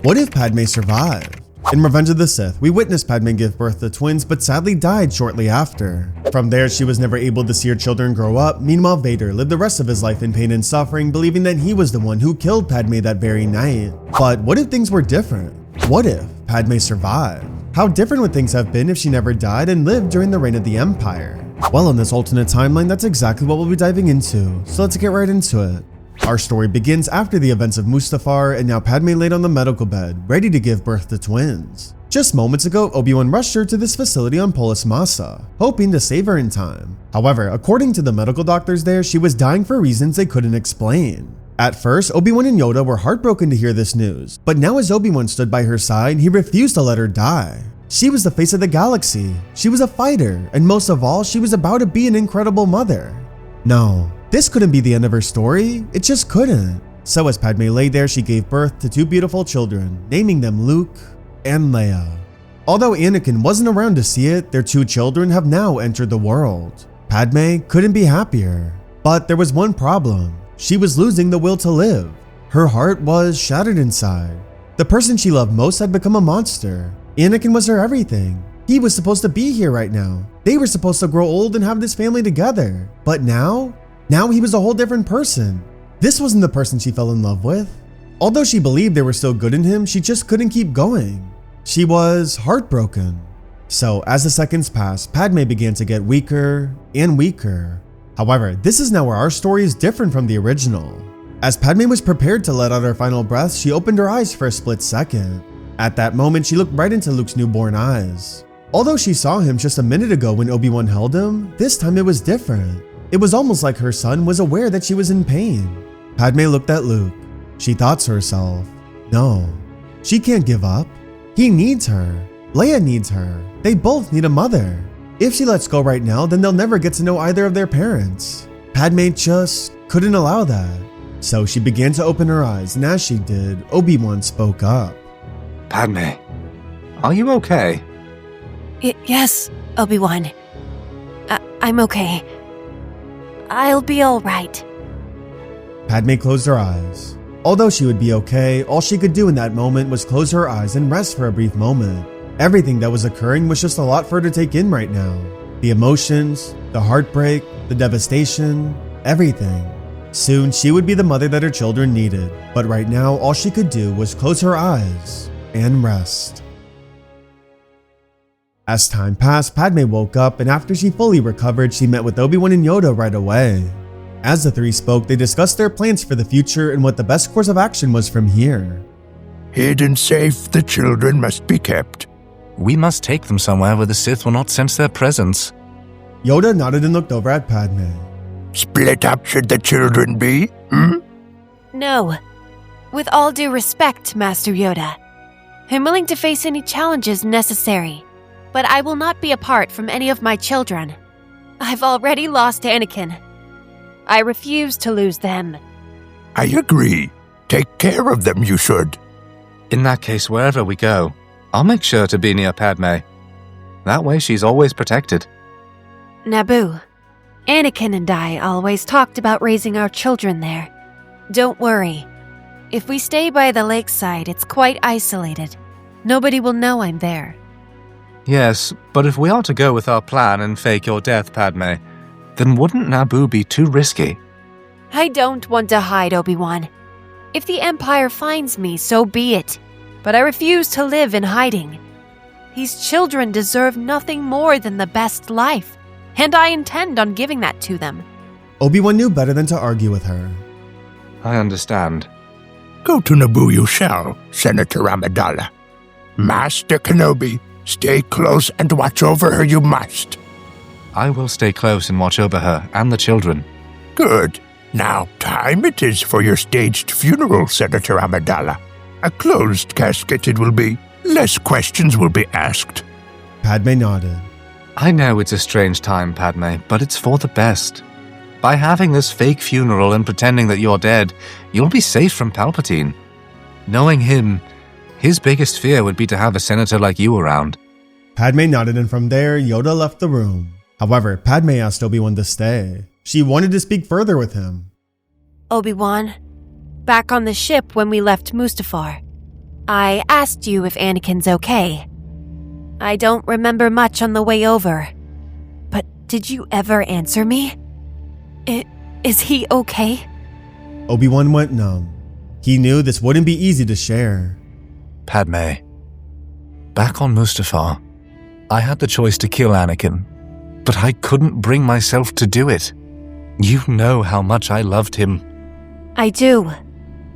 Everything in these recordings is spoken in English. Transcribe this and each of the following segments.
What if Padme survived? In Revenge of the Sith, we witnessed Padme give birth to twins but sadly died shortly after. From there, she was never able to see her children grow up. Meanwhile, Vader lived the rest of his life in pain and suffering, believing that he was the one who killed Padme that very night. But what if things were different? What if Padme survived? How different would things have been if she never died and lived during the reign of the Empire? Well, in this alternate timeline, that's exactly what we'll be diving into, so let's get right into it. Our story begins after the events of Mustafar, and now Padme laid on the medical bed, ready to give birth to twins. Just moments ago, Obi-Wan rushed her to this facility on Polis Massa, hoping to save her in time. However, according to the medical doctors there, she was dying for reasons they couldn't explain. At first, Obi-Wan and Yoda were heartbroken to hear this news, but now as Obi-Wan stood by her side, he refused to let her die. She was the face of the galaxy, she was a fighter, and most of all, she was about to be an incredible mother. No. This couldn't be the end of her story, it just couldn't. So as Padme lay there, she gave birth to two beautiful children, naming them Luke and Leia. Although Anakin wasn't around to see it, their two children have now entered the world. Padme couldn't be happier. But there was one problem. She was losing the will to live. Her heart was shattered inside. The person she loved most had become a monster. Anakin was her everything. He was supposed to be here right now. They were supposed to grow old and have this family together. But now he was a whole different person. This wasn't the person she fell in love with. Although she believed there was still good in him, she just couldn't keep going. She was heartbroken. So as the seconds passed, Padme began to get weaker and weaker. However, this is now where our story is different from the original. As Padme was prepared to let out her final breath, she opened her eyes for a split second. At that moment, she looked right into Luke's newborn eyes. Although she saw him just a minute ago when Obi-Wan held him, this time it was different. It was almost like her son was aware that she was in pain. Padme looked at Luke. She thought to herself, no, she can't give up. He needs her. Leia needs her. They both need a mother. If she lets go right now, then they'll never get to know either of their parents. Padme just couldn't allow that. So she began to open her eyes, and as she did, Obi-Wan spoke up. Padme, are you okay? Yes, Obi-Wan. I'm okay. I'll be all right. Padme closed her eyes. Although she would be okay, all she could do in that moment was close her eyes and rest for a brief moment. Everything that was occurring was just a lot for her to take in right now. The emotions, the heartbreak, the devastation, everything. Soon she would be the mother that her children needed, but right now all she could do was close her eyes and rest. As time passed, Padme woke up, and after she fully recovered, she met with Obi-Wan and Yoda right away. As the three spoke, they discussed their plans for the future and what the best course of action was from here. Hid and safe, the children must be kept. We must take them somewhere where the Sith will not sense their presence. Yoda nodded and looked over at Padme. Split up should the children be, No. With all due respect, Master Yoda, I'm willing to face any challenges necessary. But I will not be apart from any of my children. I've already lost Anakin. I refuse to lose them. I agree. Take care of them, you should. In that case, wherever we go, I'll make sure to be near Padme. That way she's always protected. Naboo, Anakin and I always talked about raising our children there. Don't worry. If we stay by the lakeside, it's quite isolated. Nobody will know I'm there. Yes, but if we are to go with our plan and fake your death, Padme, then wouldn't Naboo be too risky? I don't want to hide, Obi-Wan. If the Empire finds me, so be it. But I refuse to live in hiding. These children deserve nothing more than the best life, and I intend on giving that to them. Obi-Wan knew better than to argue with her. I understand. Go to Naboo you shall, Senator Amidala. Master Kenobi, stay close and watch over her you must. I will stay close and watch over her and the children. Good. Now time it is for your staged funeral, Senator Amidala. A closed casket it will be. Less questions will be asked. Padme nodded. I know it's a strange time, Padme, but it's for the best. By having this fake funeral and pretending that you're dead, you'll be safe from Palpatine. Knowing him, his biggest fear would be to have a senator like you around. Padme nodded, and from there, Yoda left the room. However, Padme asked Obi-Wan to stay. She wanted to speak further with him. Obi-Wan, back on the ship when we left Mustafar, I asked you if Anakin's okay. I don't remember much on the way over. But did you ever answer me? Is he okay? Obi-Wan went numb. He knew this wouldn't be easy to share. Padme, back on Mustafar, I had the choice to kill Anakin, but I couldn't bring myself to do it. You know how much I loved him. I do.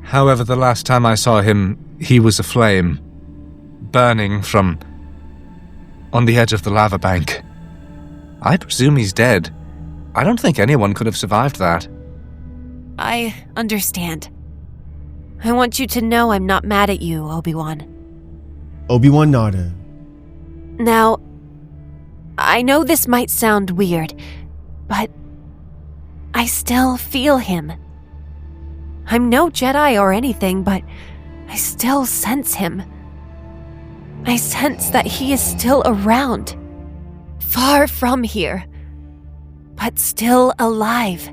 However, the last time I saw him, he was aflame, burning from on the edge of the lava bank. I presume he's dead. I don't think anyone could have survived that. I understand. I want you to know I'm not mad at you, Obi-Wan. Obi-Wan nodded. Now, I know this might sound weird, but I still feel him. I'm no Jedi or anything, but I still sense him. I sense that he is still around, far from here, but still alive.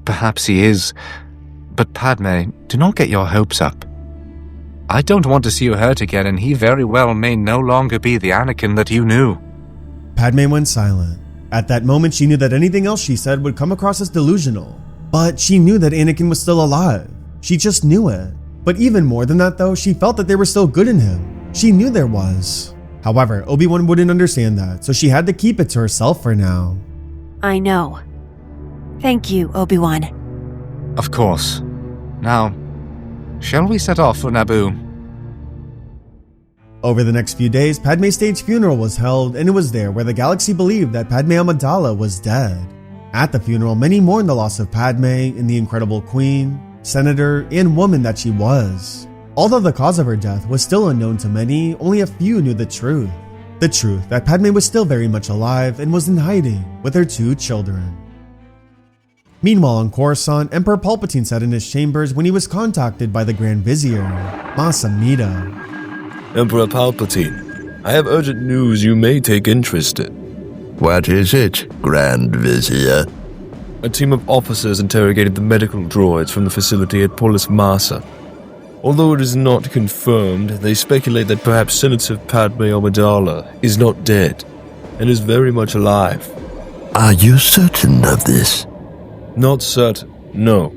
Perhaps he is, but Padme, do not get your hopes up. I don't want to see you hurt again, and he very well may no longer be the Anakin that you knew. Padme went silent. At that moment, she knew that anything else she said would come across as delusional. But she knew that Anakin was still alive. She just knew it. But even more than that though, she felt that there was still good in him. She knew there was. However, Obi-Wan wouldn't understand that, so she had to keep it to herself for now. I know. Thank you, Obi-Wan. Of course. Now, shall we set off for Naboo? Over the next few days, Padme's stage funeral was held, and it was there where the galaxy believed that Padme Amidala was dead. At the funeral, many mourned the loss of Padme and the incredible queen, senator, and woman that she was. Although the cause of her death was still unknown to many, only a few knew the truth. The truth that Padme was still very much alive and was in hiding with her 2 children. Meanwhile on Coruscant, Emperor Palpatine sat in his chambers when he was contacted by the Grand Vizier, Mas Amedda. Emperor Palpatine, I have urgent news you may take interest in. What is it, Grand Vizier? A team of officers interrogated the medical droids from the facility at Polis Massa. Although it is not confirmed, they speculate that perhaps Senator Padme Amidala is not dead and is very much alive. Are you certain of this? Not certain, no.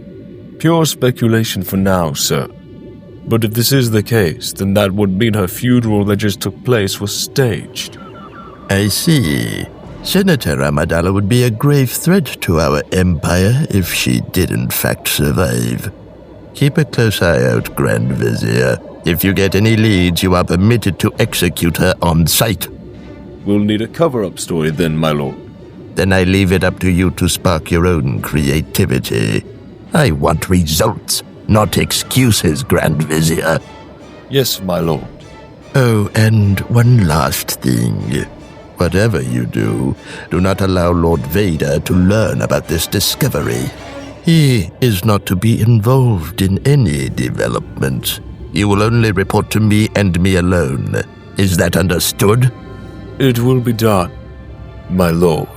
Pure speculation for now, sir. But if this is the case, then that would mean her funeral that just took place was staged. I see. Senator Amidala would be a grave threat to our empire if she did in fact survive. Keep a close eye out, Grand Vizier. If you get any leads, you are permitted to execute her on sight. We'll need a cover-up story then, my lord. Then I leave it up to you to spark your own creativity. I want results, not excuses, Grand Vizier. Yes, my lord. Oh, and one last thing. Whatever you do, do not allow Lord Vader to learn about this discovery. He is not to be involved in any development. You will only report to me and me alone. Is that understood? It will be done, my lord.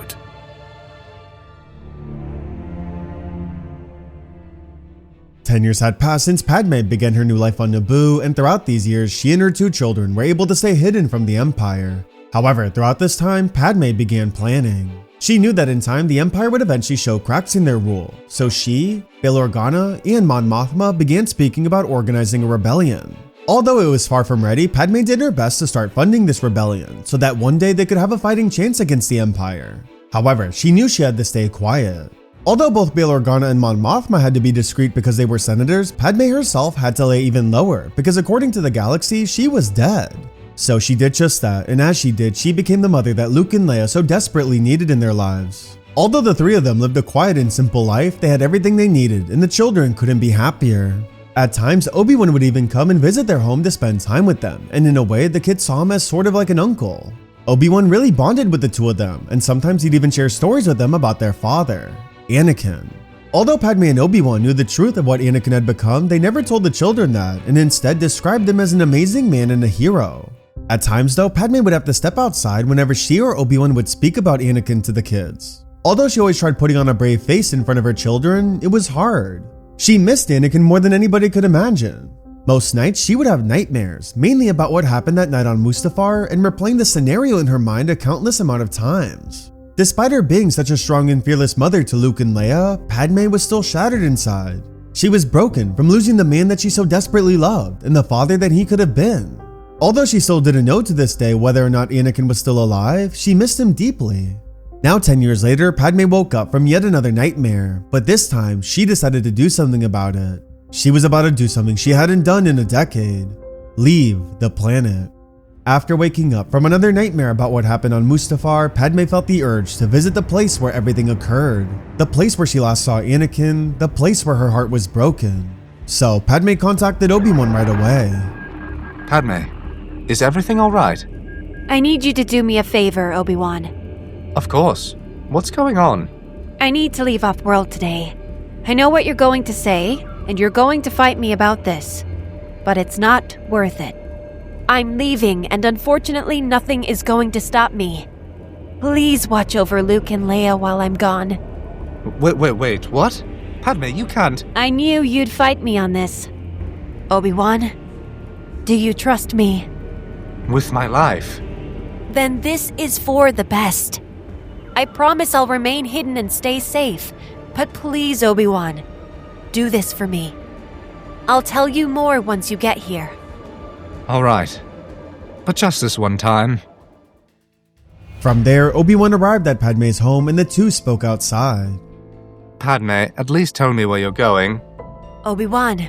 10 years had passed since Padme began her new life on Naboo, and throughout these years, she and her 2 children were able to stay hidden from the Empire. However, throughout this time, Padme began planning. She knew that in time, the Empire would eventually show cracks in their rule, so she, Bail Organa, and Mon Mothma began speaking about organizing a rebellion. Although it was far from ready, Padme did her best to start funding this rebellion, so that one day they could have a fighting chance against the Empire. However, she knew she had to stay quiet. Although both Bail Organa and Mon Mothma had to be discreet because they were senators, Padme herself had to lay even lower, because according to the galaxy, she was dead. So she did just that, and as she did, she became the mother that Luke and Leia so desperately needed in their lives. Although the 3 of them lived a quiet and simple life, they had everything they needed, and the children couldn't be happier. At times, Obi-Wan would even come and visit their home to spend time with them, and in a way, the kids saw him as sort of like an uncle. Obi-Wan really bonded with the 2 of them, and sometimes he'd even share stories with them about their father, Anakin. Although Padme and Obi-Wan knew the truth of what Anakin had become, they never told the children that, and instead described him as an amazing man and a hero. At times though, Padme would have to step outside whenever she or Obi-Wan would speak about Anakin to the kids. Although she always tried putting on a brave face in front of her children, it was hard. She missed Anakin more than anybody could imagine. Most nights, she would have nightmares, mainly about what happened that night on Mustafar, and replaying the scenario in her mind a countless amount of times. Despite her being such a strong and fearless mother to Luke and Leia, Padme was still shattered inside. She was broken from losing the man that she so desperately loved and the father that he could have been. Although she still didn't know to this day whether or not Anakin was still alive, she missed him deeply. Now 10 years later, Padme woke up from yet another nightmare, but this time she decided to do something about it. She was about to do something she hadn't done in a decade: leave the planet. After waking up from another nightmare about what happened on Mustafar, Padme felt the urge to visit the place where everything occurred, the place where she last saw Anakin, the place where her heart was broken. So Padme contacted Obi-Wan right away. Padme, is everything alright? I need you to do me a favor, Obi-Wan. Of course. What's going on? I need to leave off-world today. I know what you're going to say, and you're going to fight me about this, but it's not worth it. I'm leaving, and unfortunately nothing is going to stop me. Please watch over Luke and Leia while I'm gone. Wait, what? Padme, you can't. I knew you'd fight me on this. Obi-Wan, do you trust me? With my life. Then this is for the best. I promise I'll remain hidden and stay safe, but please, Obi-Wan, do this for me. I'll tell you more once you get here. Alright. But just this one time. From there, Obi-Wan arrived at Padme's home and the two spoke outside. Padme, at least tell me where you're going. Obi-Wan,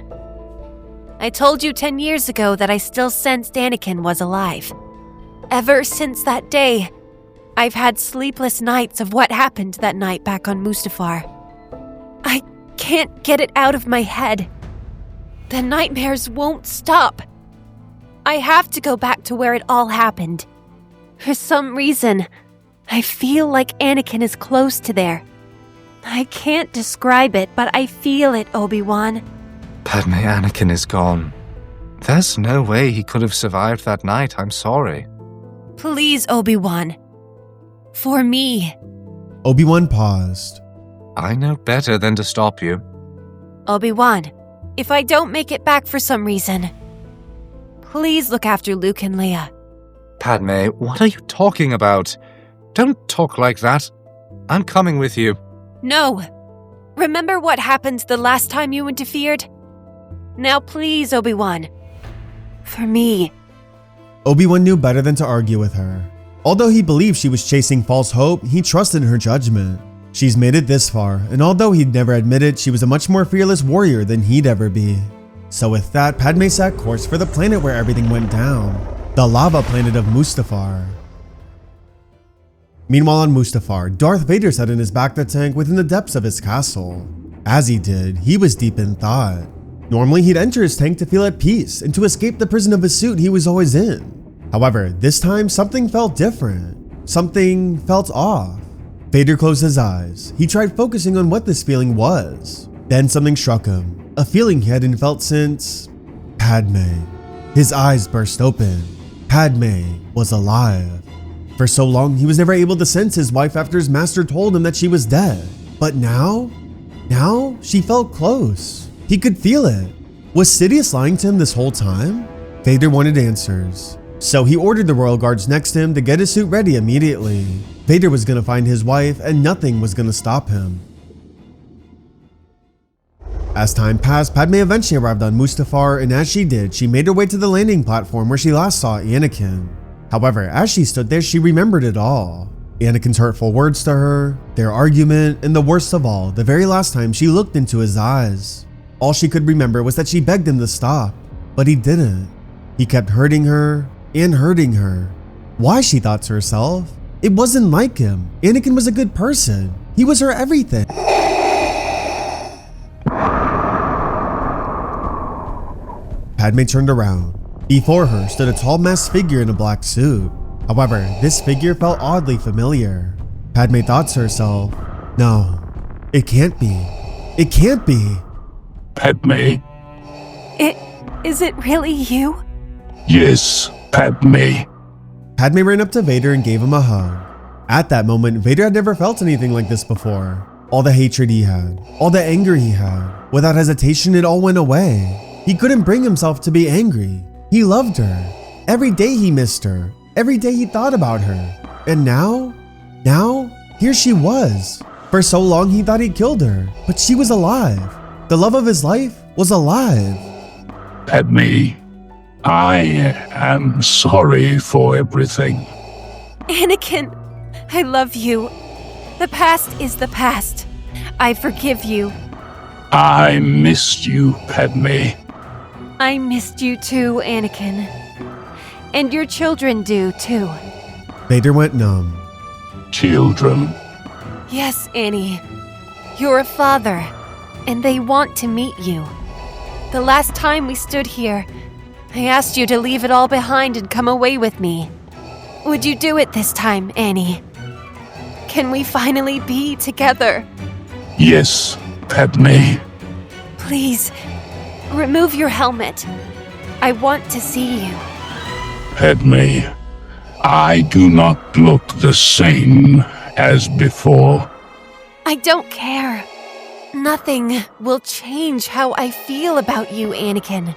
I told you 10 years ago that I still sensed Anakin was alive. Ever since that day, I've had sleepless nights of what happened that night back on Mustafar. I can't get it out of my head. The nightmares won't stop. I have to go back to where it all happened. For some reason, I feel like Anakin is close to there. I can't describe it, but I feel it, Obi-Wan. Padme, Anakin is gone. There's no way he could have survived that night, I'm sorry. Please, Obi-Wan. For me. Obi-Wan paused. I know better than to stop you. Obi-Wan, if I don't make it back for some reason, please look after Luke and Leia. Padme, what are you talking about? Don't talk like that. I'm coming with you. No. Remember what happened the last time you interfered? Now please, Obi-Wan. For me. Obi-Wan knew better than to argue with her. Although he believed she was chasing false hope, he trusted in her judgment. She's made it this far, and although he'd never admitted, she was a much more fearless warrior than he'd ever be. So with that, Padme set course for the planet where everything went down, the lava planet of Mustafar. Meanwhile on Mustafar, Darth Vader sat in his Bacta tank within the depths of his castle. As he did, he was deep in thought. Normally he'd enter his tank to feel at peace and to escape the prison of his suit he was always in. However, this time something felt different. Something felt off. Vader closed his eyes. He tried focusing on what this feeling was. Then something struck him, a feeling he hadn't felt since Padme. His eyes burst open. Padme was alive. For so long, he was never able to sense his wife after his master told him that she was dead. But now she felt close. He could feel it. Was Sidious lying to him this whole time? Vader wanted answers. So he ordered the royal guards next to him to get his suit ready immediately. Vader was going to find his wife and nothing was going to stop him. As time passed, Padme eventually arrived on Mustafar, and as she did, she made her way to the landing platform where she last saw Anakin. However, as she stood there, she remembered it all. Anakin's hurtful words to her, their argument, and the worst of all, the very last time she looked into his eyes. All she could remember was that she begged him to stop, but he didn't. He kept hurting her and hurting her. Why, she thought to herself? It wasn't like him. Anakin was a good person. He was her everything. Padme turned around. Before her stood a tall masked figure in a black suit. However, this figure felt oddly familiar. Padme thought to herself, no, it can't be. It can't be. Padme? Is it really you? Yes, Padme. Padme ran up to Vader and gave him a hug. At that moment, Vader had never felt anything like this before. All the hatred he had, all the anger he had, without hesitation, it all went away. He couldn't bring himself to be angry. He loved her. Every day he missed her. Every day he thought about her. And now, here she was. For so long he thought he killed her, but she was alive. The love of his life was alive. Padme, I am sorry for everything. Anakin, I love you. The past is the past. I forgive you. I missed you, Padme. I missed you too, Anakin. And your children do too. Vader went numb. Children? Yes, Annie. You're a father, and they want to meet you. The last time we stood here, I asked you to leave it all behind and come away with me. Would you do it this time, Annie? Can we finally be together? Yes, Padme. Please, remove your helmet. I want to see you. Padme, I do not look the same as before. I don't care. Nothing will change how I feel about you, Anakin.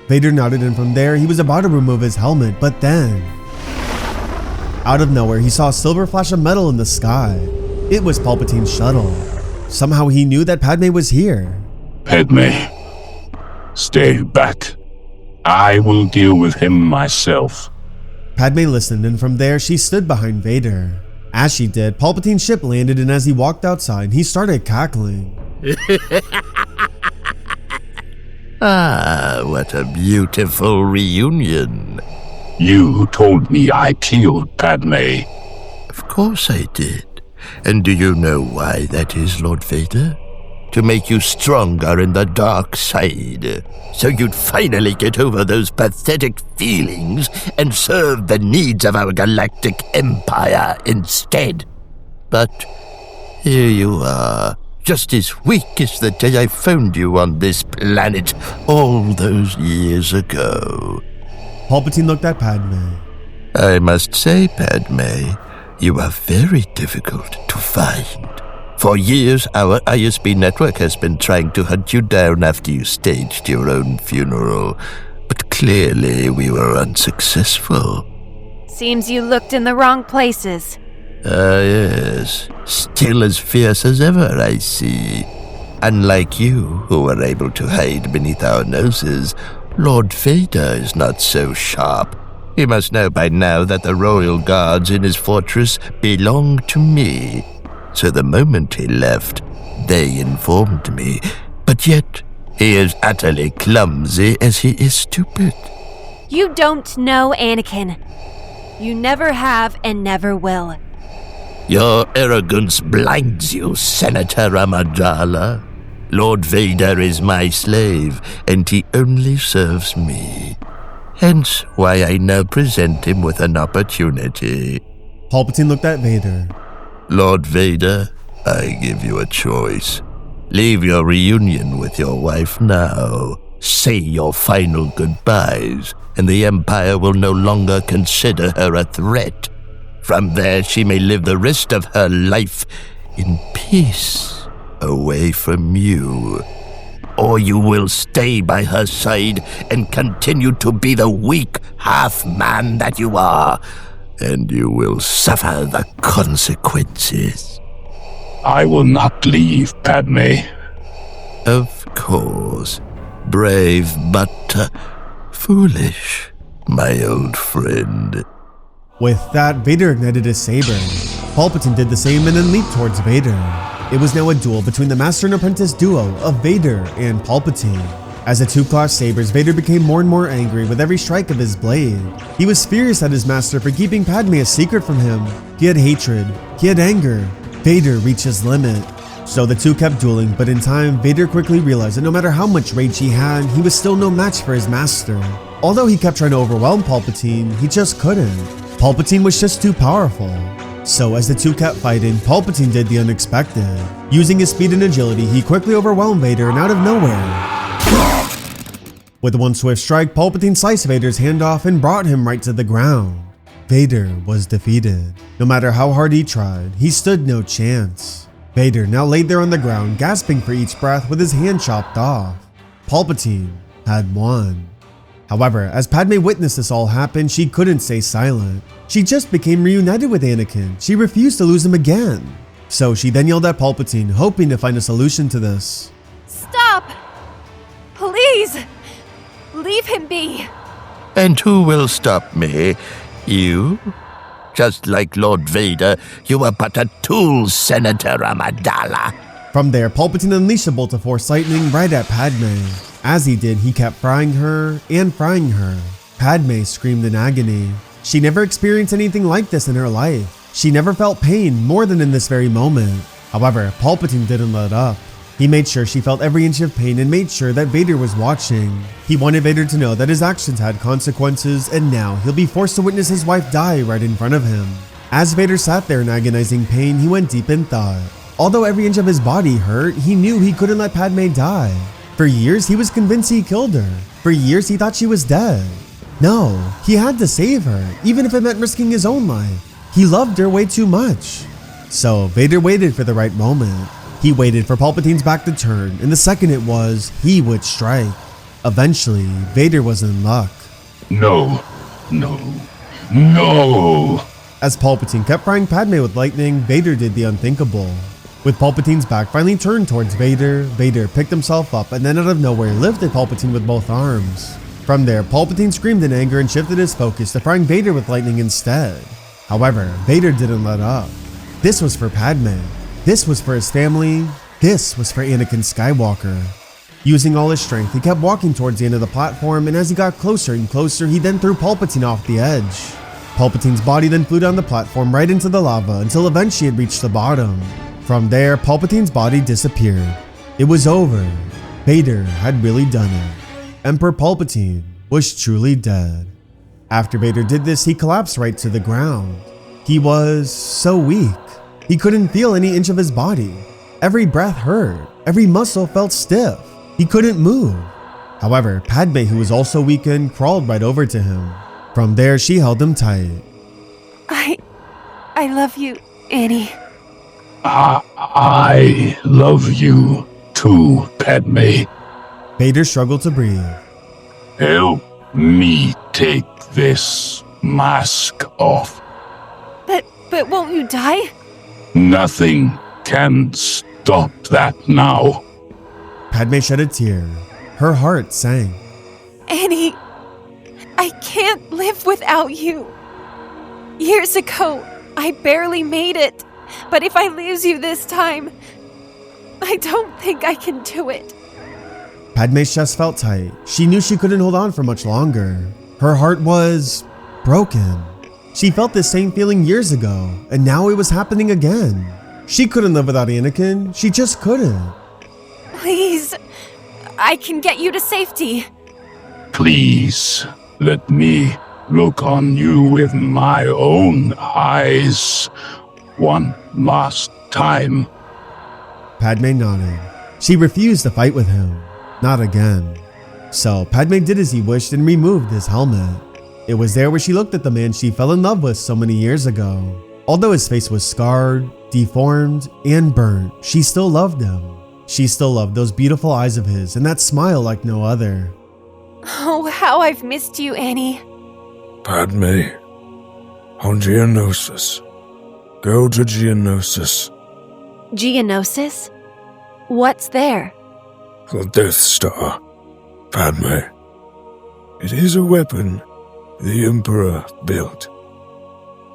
Vader nodded, and from there, he was about to remove his helmet, but then... out of nowhere, he saw a silver flash of metal in the sky. It was Palpatine's shuttle. Somehow he knew that Padme was here. Padme, stay back. I will deal with him myself. Padme listened, and from there, she stood behind Vader. As she did, Palpatine's ship landed, and as he walked outside, he started cackling. Ah, what a beautiful reunion. You told me I killed Padme. Of course I did. And do you know why that is, Lord Vader? To make you stronger in the dark side, so you'd finally get over those pathetic feelings and serve the needs of our galactic empire instead. But here you are, just as weak as the day I found you on this planet all those years ago. Palpatine looked at Padme. I must say, Padme, you are very difficult to find. For years, our ISB network has been trying to hunt you down after you staged your own funeral, but clearly we were unsuccessful. Seems you looked in the wrong places. Yes. Still as fierce as ever, I see. Unlike you, who were able to hide beneath our noses, Lord Vader is not so sharp. You must know by now that the royal guards in his fortress belong to me. So the moment he left, they informed me. But yet, he is utterly clumsy as he is stupid. You don't know Anakin. You never have and never will. Your arrogance blinds you, Senator Amidala. Lord Vader is my slave, and he only serves me. Hence why I now present him with an opportunity. Palpatine looked at Vader. Lord Vader, I give you a choice. Leave your reunion with your wife now. Say your final goodbyes, and the Empire will no longer consider her a threat. From there, she may live the rest of her life in peace, away from you. Or you will stay by her side and continue to be the weak half-man that you are, and you will suffer the consequences. I will not leave, Padme. Of course. Brave, but foolish, my old friend. With that, Vader ignited his saber. Palpatine did the same and then leaped towards Vader. It was now a duel between the master and apprentice duo of Vader and Palpatine. As the two clashed sabers, Vader became more and more angry with every strike of his blade. He was furious at his master for keeping Padme a secret from him. He had hatred. He had anger. Vader reached his limit. So the two kept dueling, but in time, Vader quickly realized that no matter how much rage he had, he was still no match for his master. Although he kept trying to overwhelm Palpatine, he just couldn't. Palpatine was just too powerful. So as the two kept fighting, Palpatine did the unexpected. Using his speed and agility, he quickly overwhelmed Vader and out of nowhere. With one swift strike, Palpatine sliced Vader's hand off and brought him right to the ground. Vader was defeated. No matter how hard he tried, he stood no chance. Vader now laid there on the ground, gasping for each breath with his hand chopped off. Palpatine had won. However, as Padme witnessed this all happen, she couldn't stay silent. She just became reunited with Anakin. She refused to lose him again. So she then yelled at Palpatine, hoping to find a solution to this. Stop! Please! Leave him be! And who will stop me? You? Just like Lord Vader, you are but a tool, Senator Amidala. From there, Palpatine unleashed a bolt of Force lightning right at Padme. As he did, he kept frying her and frying her. Padme screamed in agony. She never experienced anything like this in her life. She never felt pain more than in this very moment. However, Palpatine didn't let up. He made sure she felt every inch of pain and made sure that Vader was watching. He wanted Vader to know that his actions had consequences, and now he'll be forced to witness his wife die right in front of him. As Vader sat there in agonizing pain, he went deep in thought. Although every inch of his body hurt, he knew he couldn't let Padme die. For years, he was convinced he killed her. For years, he thought she was dead. No, he had to save her, even if it meant risking his own life. He loved her way too much. So Vader waited for the right moment. He waited for Palpatine's back to turn, and the second it was, he would strike. Eventually, Vader was in luck. No, no, no! As Palpatine kept frying Padme with lightning, Vader did the unthinkable. With Palpatine's back finally turned towards Vader, Vader picked himself up and then out of nowhere lifted Palpatine with both arms. From there, Palpatine screamed in anger and shifted his focus to frying Vader with lightning instead. However, Vader didn't let up. This was for Padme. This was for his family. This was for Anakin Skywalker. Using all his strength, he kept walking towards the end of the platform, and as he got closer and closer, he then threw Palpatine off the edge. Palpatine's body then flew down the platform right into the lava until eventually it reached the bottom. From there, Palpatine's body disappeared. It was over. Vader had really done it. Emperor Palpatine was truly dead. After Vader did this, he collapsed right to the ground. He was so weak. He couldn't feel any inch of his body. Every breath hurt. Every muscle felt stiff. He couldn't move. However, Padme, who was also weakened, crawled right over to him. From there, she held him tight. I love you, Annie. I love you too, Padme. Vader struggled to breathe. Help me take this mask off. But won't you die? Nothing can stop that now. Padme shed a tear. Her heart sank. Annie, I can't live without you. Years ago, I barely made it. But if I lose you this time, I don't think I can do it. Padme's chest felt tight. She knew she couldn't hold on for much longer. Her heart was broken. She felt this same feeling years ago, and now it was happening again. She couldn't live without Anakin. She just couldn't. Please, I can get you to safety. Please, let me look on you with my own eyes one last time. Padme nodded. She refused to fight with him. Not again. So Padme did as he wished and removed his helmet. It was there where she looked at the man she fell in love with so many years ago. Although his face was scarred, deformed, and burnt, she still loved him. She still loved those beautiful eyes of his and that smile like no other. Oh, how I've missed you, Annie. Padme, on Geonosis. Go to Geonosis. Geonosis? What's there? The Death Star, Padme. It is a weapon the Emperor built.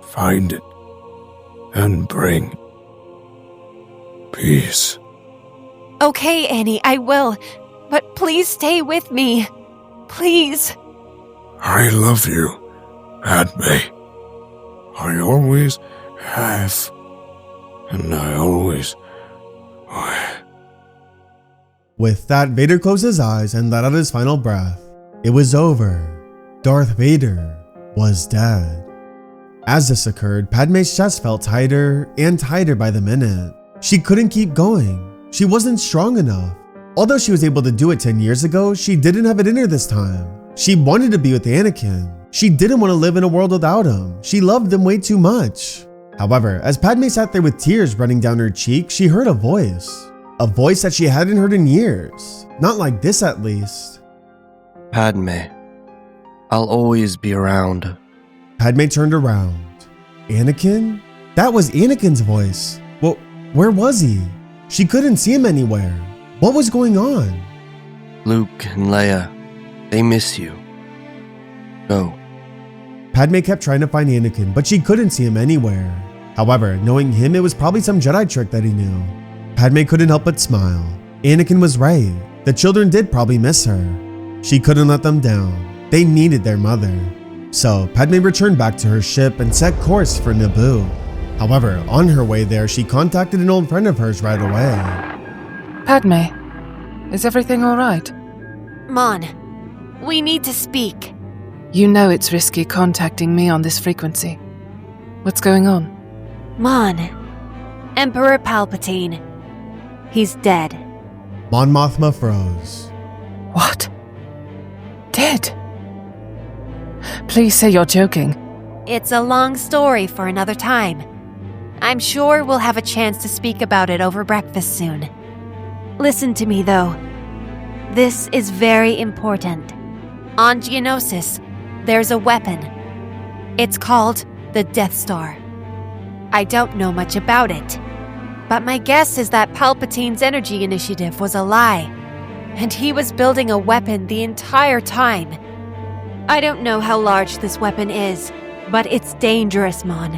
Find it and bring peace. Okay, Annie, I will. But please stay with me. Please. I love you, Padme. I always have. And I always will. With that, Vader closed his eyes and let out his final breath. It was over. Darth Vader was dead. As this occurred, Padme's chest felt tighter and tighter by the minute. She couldn't keep going. She wasn't strong enough. Although she was able to do it 10 years ago, she didn't have it in her this time. She wanted to be with Anakin. She didn't want to live in a world without him. She loved him way too much. However, as Padme sat there with tears running down her cheek, she heard a voice. A voice that she hadn't heard in years. Not like this, at least. Padme, I'll always be around. Padme turned around. Anakin? That was Anakin's voice. Well, where was he? She couldn't see him anywhere. What was going on? Luke and Leia, they miss you. Go. Padme kept trying to find Anakin, but she couldn't see him anywhere. However, knowing him, it was probably some Jedi trick that he knew. Padme couldn't help but smile. Anakin was right. The children did probably miss her. She couldn't let them down. They needed their mother. So, Padme returned back to her ship and set course for Naboo. However, on her way there, she contacted an old friend of hers right away. Padme, is everything all right? Mon, we need to speak. You know it's risky contacting me on this frequency. What's going on? Mon, Emperor Palpatine. He's dead. Mon Mothma froze. What? Dead? Please say you're joking. It's a long story for another time. I'm sure we'll have a chance to speak about it over breakfast soon. Listen to me, though. This is very important. On Geonosis, there's a weapon. It's called the Death Star. I don't know much about it, but my guess is that Palpatine's energy initiative was a lie, and he was building a weapon the entire time. I don't know how large this weapon is, but it's dangerous, Mon.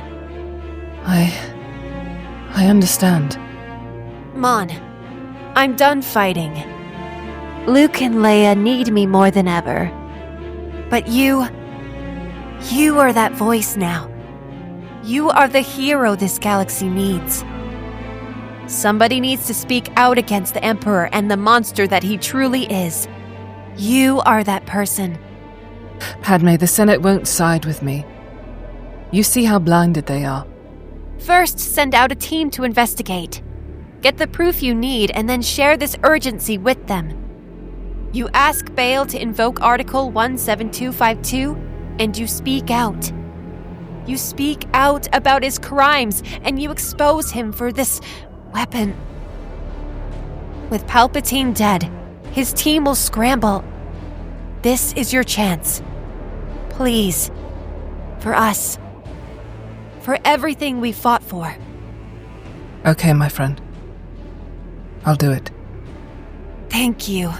I understand. Mon, I'm done fighting. Luke and Leia need me more than ever. But you are that voice now. You are the hero this galaxy needs. Somebody needs to speak out against the Emperor and the monster that he truly is. You are that person. Padme, the Senate won't side with me. You see how blinded they are. First, send out a team to investigate. Get the proof you need and then share this urgency with them. You ask Bail to invoke Article 17252, and you speak out. You speak out about his crimes, and you expose him for this weapon. With Palpatine dead, his team will scramble. This is your chance. Please. For us. For everything we fought for. Okay, my friend. I'll do it. Thank you.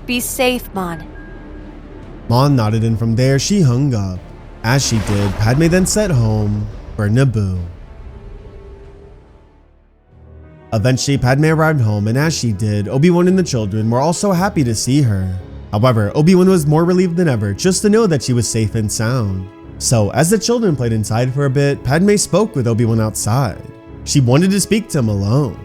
Be safe, Mon. Mon nodded, and from there she hung up. As she did, Padme then set home for Naboo. Eventually, Padme arrived home, and as she did, Obi-Wan and the children were also happy to see her. However, Obi-Wan was more relieved than ever just to know that she was safe and sound. So, as the children played inside for a bit, Padme spoke with Obi-Wan outside. She wanted to speak to him alone.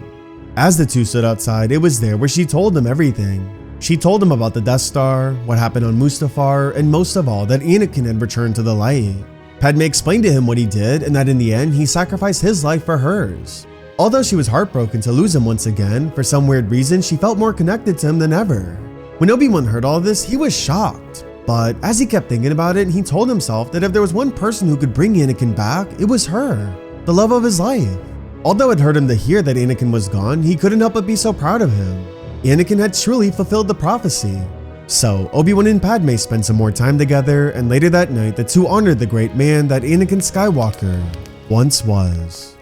As the two stood outside, it was there where she told him everything. She told him about the Death Star, what happened on Mustafar, and most of all, that Anakin had returned to the light. Padme explained to him what he did, and that in the end, he sacrificed his life for hers. Although she was heartbroken to lose him once again, for some weird reason, she felt more connected to him than ever. When Obi-Wan heard all this, he was shocked. But as he kept thinking about it, he told himself that if there was one person who could bring Anakin back, it was her, the love of his life. Although it hurt him to hear that Anakin was gone, he couldn't help but be so proud of him. Anakin had truly fulfilled the prophecy. So, Obi-Wan and Padme spent some more time together, and later that night, the two honored the great man that Anakin Skywalker once was.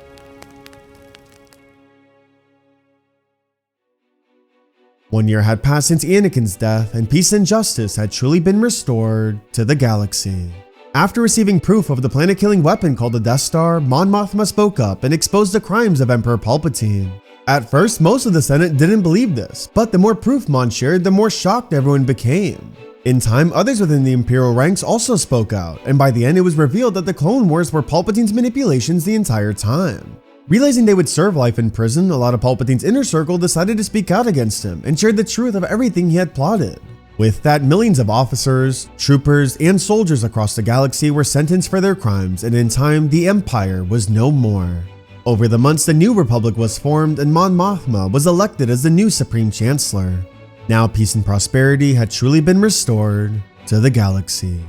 One year had passed since Anakin's death, and peace and justice had truly been restored to the galaxy. After receiving proof of the planet-killing weapon called the Death Star, Mon Mothma spoke up and exposed the crimes of Emperor Palpatine. At first, most of the Senate didn't believe this, but the more proof Mon shared, the more shocked everyone became. In time, others within the Imperial ranks also spoke out, and by the end it was revealed that the Clone Wars were Palpatine's manipulations the entire time. Realizing they would serve life in prison, a lot of Palpatine's inner circle decided to speak out against him and shared the truth of everything he had plotted. With that, millions of officers, troopers, and soldiers across the galaxy were sentenced for their crimes, and in time, the Empire was no more. Over the months, the new Republic was formed, and Mon Mothma was elected as the new Supreme Chancellor. Now, peace and prosperity had truly been restored to the galaxy.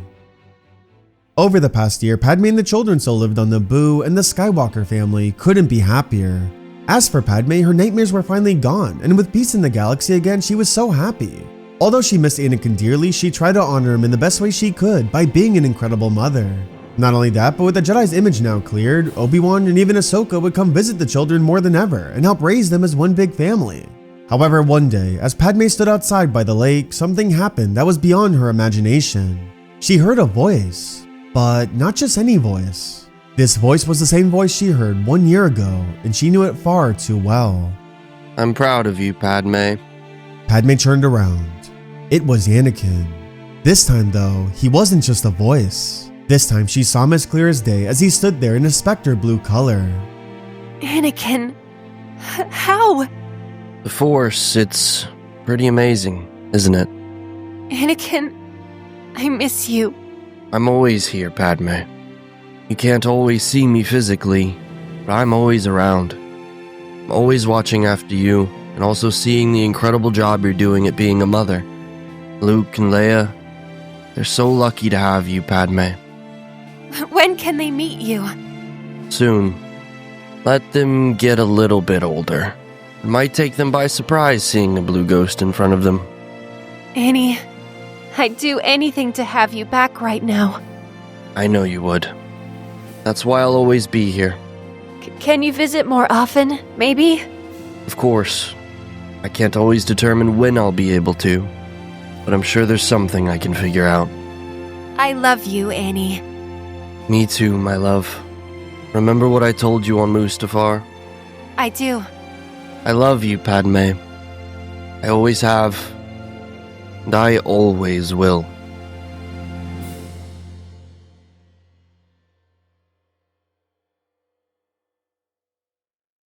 Over the past year, Padme and the children still lived on Naboo, and the Skywalker family couldn't be happier. As for Padme, her nightmares were finally gone, and with peace in the galaxy again, she was so happy. Although she missed Anakin dearly, she tried to honor him in the best way she could by being an incredible mother. Not only that, but with the Jedi's image now cleared, Obi-Wan and even Ahsoka would come visit the children more than ever and help raise them as one big family. However, one day, as Padme stood outside by the lake, something happened that was beyond her imagination. She heard a voice, but not just any voice. This voice was the same voice she heard 1 year ago, and she knew it far too well. I'm proud of you, Padme. Padme turned around. It was Anakin. This time though, he wasn't just a voice. This time she saw him as clear as day as he stood there in a specter blue color. Anakin, how? The Force, it's pretty amazing, isn't it? Anakin, I miss you. I'm always here, Padme. You can't always see me physically, but I'm always around. I'm always watching after you, and also seeing the incredible job you're doing at being a mother. Luke and Leia, they're so lucky to have you, Padme. When can they meet you? Soon. Let them get a little bit older. It might take them by surprise seeing a blue ghost in front of them. Annie, I'd do anything to have you back right now. I know you would. That's why I'll always be here. Can you visit more often, maybe? Of course. I can't always determine when I'll be able to, but I'm sure there's something I can figure out. I love you, Annie. Me too, my love. Remember what I told you on Mustafar? I do. I love you, Padme. I always have, and I always will.